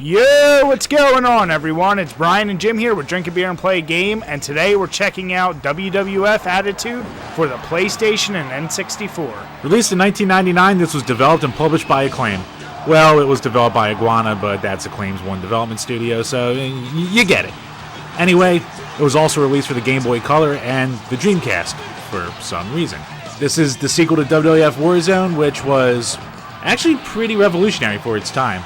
Yo, what's going on, everyone? It's Brian and Jim here with Drink a Beer and Play a Game, and today we're checking out WWF Attitude for the PlayStation and N64. Released in 1999, this was developed and published by Acclaim. Well, it was developed by Iguana, but that's Acclaim's one development studio, so you get it. Anyway, it was also released for the Game Boy Color and the Dreamcast, for some reason. This is the sequel to WWF Warzone, which was actually pretty revolutionary for its time.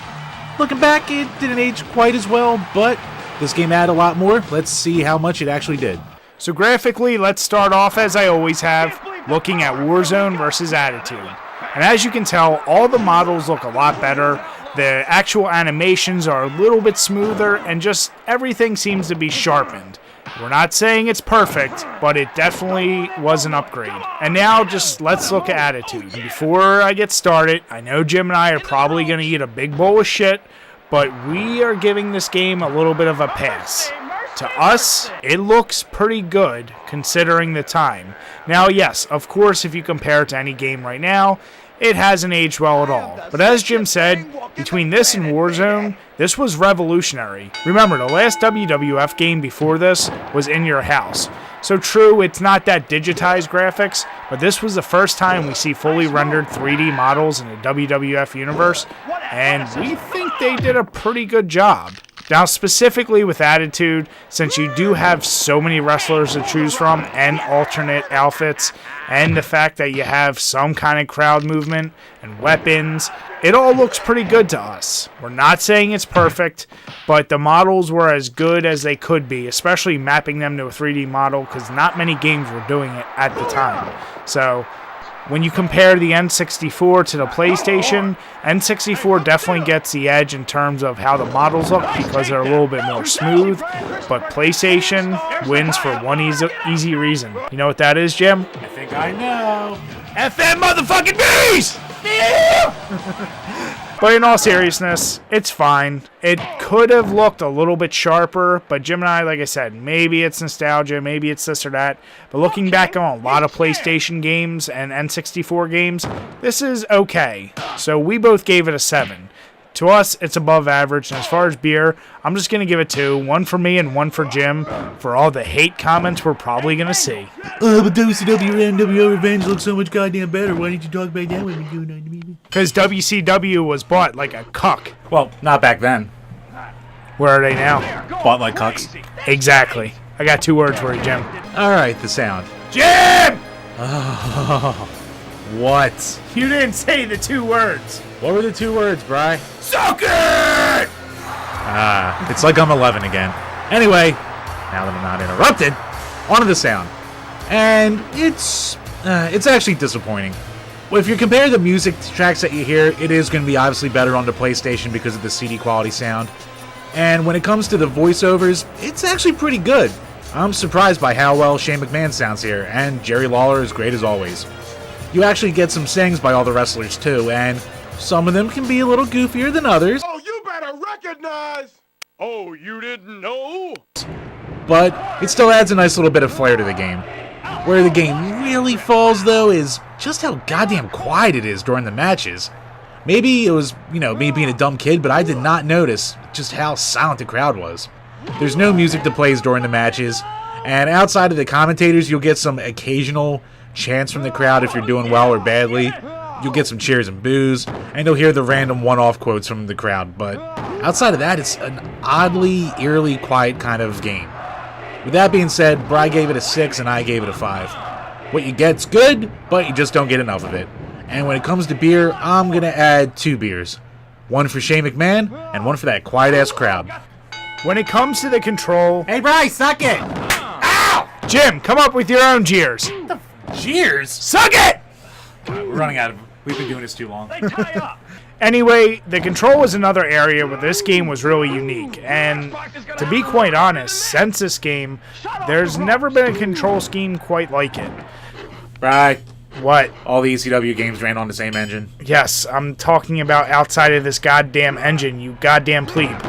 Looking back, it didn't age quite as well, but this game had a lot more. Let's see how much it actually did. So graphically, let's start off as I always have, looking at Warzone versus Attitude. And as you can tell, all the models look a lot better. The actual animations are a little bit smoother, and just everything seems to be sharpened. We're not saying it's perfect, but it definitely was an upgrade. And now just let's look at Attitude. Before I get started, I know Jim and I are probably going to eat a big bowl of shit, but we are giving this game a little bit of a pass. To us, it looks pretty good considering the time. Now, yes, of course, if you compare it to any game right now, it hasn't aged well at all. But as Jim said, between this and Warzone, this was revolutionary. Remember, the last WWF game before this was In Your House. So true, it's not that digitized graphics, but this was the first time we see fully rendered 3D models in the WWF universe, and we think they did a pretty good job. Now, specifically with Attitude, since you do have so many wrestlers to choose from and alternate outfits, and the fact that you have some kind of crowd movement and weapons, it all looks pretty good to us. We're not saying it's perfect, but the models were as good as they could be, especially mapping them to a 3D model, because not many games were doing it at the time. So when you compare the N64 to the PlayStation, N64 definitely gets the edge in terms of how the models look because they're a little bit more smooth, but PlayStation wins for one easy reason. You know what that is, Jim? I think I know. FM motherfucking bees! But in all seriousness, it's fine. It could have looked a little bit sharper, but Jim and I, like I said, maybe it's nostalgia, maybe it's this or that. But looking back on a lot of PlayStation games and N64 games, this is okay. So we both gave it a 7. To us, it's above average, and as far as beer, I'm just going to give it 2. One for me and one for Jim, for all the hate comments we're probably going to see. But WCW and NWO Revenge looks so much goddamn better. Why didn't you talk about that when you doing it? Because WCW was bought like a cuck. Well, not back then. Where are they now? Bought like cucks. Exactly. I got 2 words for you, Jim. Alright, the sound. Jim! Oh, what? You didn't say the 2 words. What were the 2 words, Bri? Suck it! It's like I'm 11 again. Anyway, now that I'm not interrupted, on to the sound. And it's actually disappointing. Well, if you compare the music tracks that you hear, it is going to be obviously better on the PlayStation because of the CD quality sound. And when it comes to the voiceovers, it's actually pretty good. I'm surprised by how well Shane McMahon sounds here, and Jerry Lawler is great as always. You actually get some sings by all the wrestlers too, and some of them can be a little goofier than others. Oh, you better recognize! Oh, you didn't know? But it still adds a nice little bit of flair to the game. Where the game really falls, though, is just how goddamn quiet it is during the matches. Maybe it was, me being a dumb kid, but I did not notice just how silent the crowd was. There's no music that plays during the matches, and outside of the commentators, you'll get some occasional chants from the crowd if you're doing well or badly. You'll get some cheers and boos, and you'll hear the random one-off quotes from the crowd, but outside of that, it's an oddly, eerily quiet kind of game. With that being said, Bri gave it a 6 and I gave it a 5. What you get's good, but you just don't get enough of it. And when it comes to beer, I'm going to add 2 beers. One for Shane McMahon, and one for that quiet-ass crowd. When it comes to the control... Hey, Bri, suck it! Ow! Jim, come up with your own jeers. Cheers? Suck it! We're running out of... We've been doing this too long. Anyway, the control was another area where this game was really unique, and to be quite honest, since this game, there's never been a control scheme quite like it. Right. What? All the ECW games ran on the same engine. Yes, I'm talking about outside of this goddamn engine, you goddamn plebe.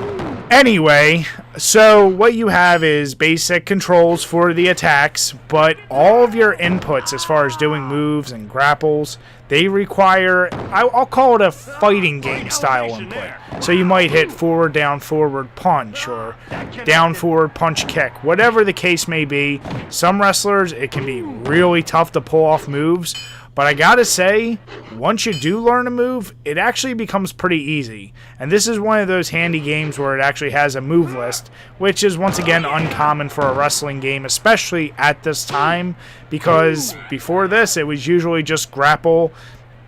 Anyway, so what you have is basic controls for the attacks, but all of your inputs as far as doing moves and grapples, they require, I'll call it a fighting game style input. So you might hit forward, down, forward punch, or down, forward punch kick, whatever the case may be. Some wrestlers, it can be really tough to pull off moves, but I gotta say, once you do learn a move, it actually becomes pretty easy. And this is one of those handy games where it actually has a move list, which is once again uncommon for a wrestling game, especially at this time, because before this, it was usually just grapple,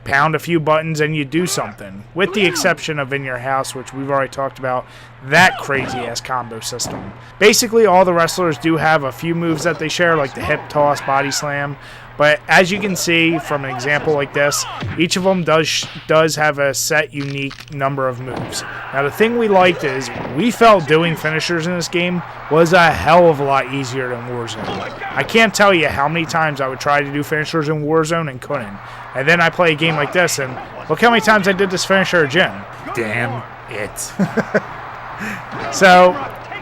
pound a few buttons, and you do something. With the exception of In Your House, which we've already talked about, that crazy-ass combo system. Basically, all the wrestlers do have a few moves that they share, like the hip toss, body slam, but as you can see from an example like this, each of them does have a set unique number of moves. Now the thing we liked is we felt doing finishers in this game was a hell of a lot easier than Warzone. I can't tell you how many times I would try to do finishers in Warzone and couldn't. And then I play a game like this and look how many times I did this finisher at Jim. Damn it. So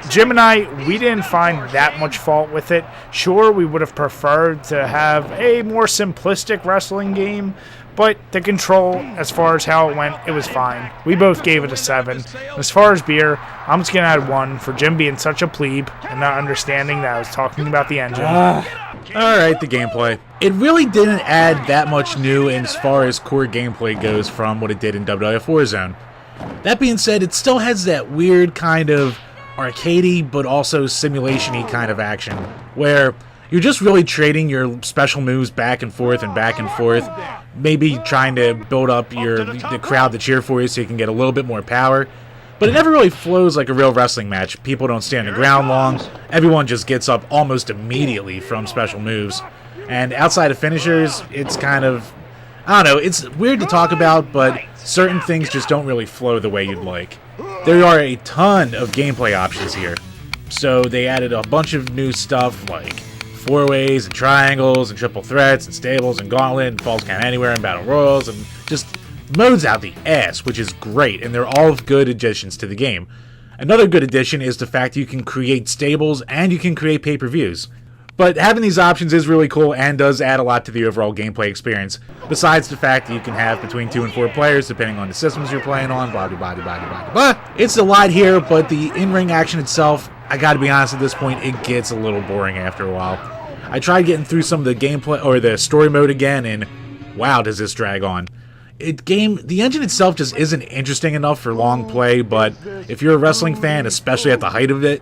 Jim and I, we didn't find that much fault with it. Sure, we would have preferred to have a more simplistic wrestling game, but the control, as far as how it went, it was fine. We both gave it a 7. As far as beer, I'm just going to add 1 for Jim being such a plebe and not understanding that I was talking about the engine. Alright, the gameplay. It really didn't add that much new as far as core gameplay goes from what it did in WWF Warzone. That being said, it still has that weird kind of arcadey but also simulation-y kind of action, where you're just really trading your special moves back and forth, maybe trying to build up the crowd to cheer for you so you can get a little bit more power. But it never really flows like a real wrestling match. People don't stand the ground long. Everyone just gets up almost immediately from special moves. And outside of finishers, it's kind of, I don't know, it's weird to talk about, but certain things just don't really flow the way you'd like. There are a ton of gameplay options here. So they added a bunch of new stuff like 4-ways and triangles and triple threats and stables and gauntlet and falls count anywhere and battle royals and just modes out the ass, which is great, and they're all good additions to the game. Another good addition is the fact that you can create stables and you can create pay-per-views. But having these options is really cool and does add a lot to the overall gameplay experience, besides the fact that you can have between 2 and 4 players depending on the systems you're playing on, blah, blah, blah, blah, blah, blah. It's a lot here, but the in-ring action itself, I gotta be honest at this point, it gets a little boring after a while. I tried getting through some of the gameplay, or the story mode again, and wow, does this drag on. The engine itself just isn't interesting enough for long play, but if you're a wrestling fan, especially at the height of it,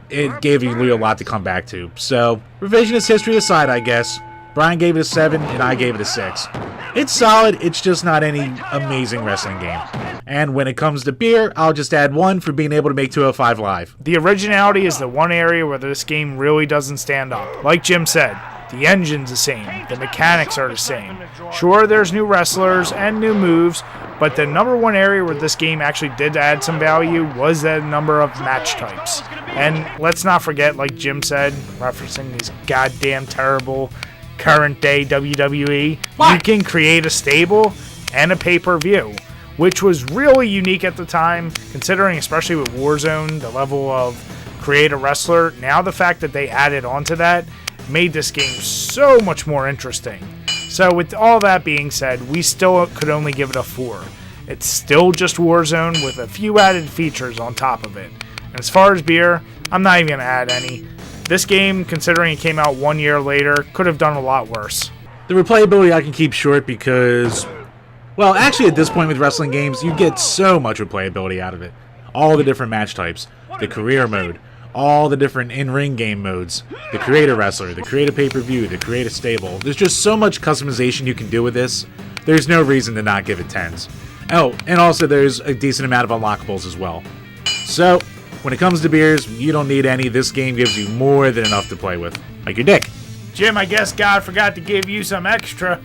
it gave you a lot to come back to. So, revisionist history aside, I guess, Brian gave it a 7, and I gave it a 6. It's solid, it's just not any amazing wrestling game. And when it comes to beer, I'll just add 1 for being able to make 205 live. The originality is the one area where this game really doesn't stand up. Like Jim said, the engine's the same, the mechanics are the same. Sure, there's new wrestlers and new moves, but the number one area where this game actually did add some value was the number of match types. And let's not forget, like Jim said, referencing these goddamn terrible current day WWE, you can create a stable and a pay-per-view, which was really unique at the time, considering especially with Warzone, the level of create a wrestler. Now the fact that they added onto that made this game so much more interesting. So with all that being said, we still could only give it a 4. It's still just Warzone with a few added features on top of it. And as far as beer, I'm not even going to add any. This game, considering it came out 1 year later, could have done a lot worse. The replayability I can keep short because, well, actually at this point with wrestling games, you get so much replayability out of it. All the different match types, the career mode, all the different in-ring game modes, the create a wrestler, the create a pay-per-view, the create a stable. There's just so much customization you can do with this. There's no reason to not give it 10s. Oh, and also there's a decent amount of unlockables as well. So, when it comes to beers, you don't need any. This game gives you more than enough to play with. Like your dick. Jim, I guess God forgot to give you some extra.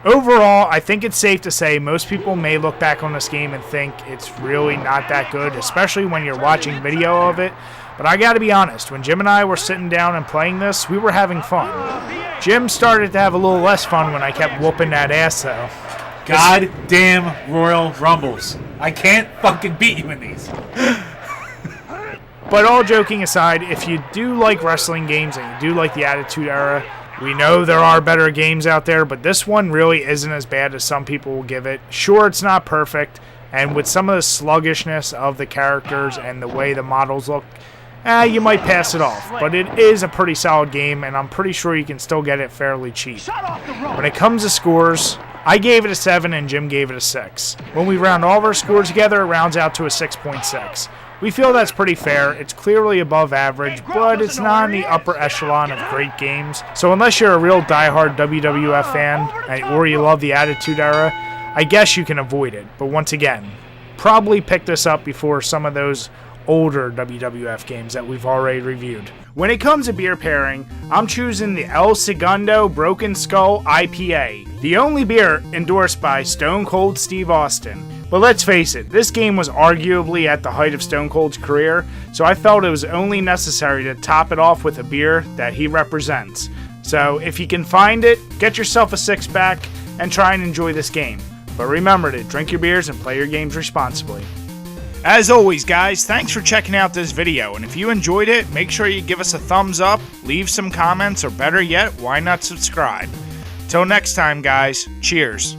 Overall, I think it's safe to say most people may look back on this game and think it's really not that good, especially when you're watching video of it. But I gotta be honest, when Jim and I were sitting down and playing this, we were having fun. Jim started to have a little less fun when I kept whooping that ass, though. Goddamn Royal Rumbles. I can't fucking beat you in these. But all joking aside, if you do like wrestling games and you do like the Attitude Era, we know there are better games out there, but this one really isn't as bad as some people will give it. Sure, it's not perfect, and with some of the sluggishness of the characters and the way the models look, you might pass it off. But it is a pretty solid game, and I'm pretty sure you can still get it fairly cheap. When it comes to scores, I gave it a 7 and Jim gave it a 6. When we round all of our scores together, it rounds out to a 6.6. We feel that's pretty fair. It's clearly above average, but it's not in the upper echelon of great games. So unless you're a real diehard WWF fan, or you love the Attitude Era, I guess you can avoid it. But once again, probably pick this up before some of those older WWF games that we've already reviewed. When it comes to beer pairing, I'm choosing the El Segundo Broken Skull IPA, the only beer endorsed by Stone Cold Steve Austin. But let's face it, this game was arguably at the height of Stone Cold's career, so I felt it was only necessary to top it off with a beer that he represents. So if you can find it, get yourself a 6-pack and try and enjoy this game. But remember to drink your beers and play your games responsibly. As always, guys, thanks for checking out this video, and if you enjoyed it, make sure you give us a thumbs up, leave some comments, or better yet, why not subscribe? Till next time, guys, cheers.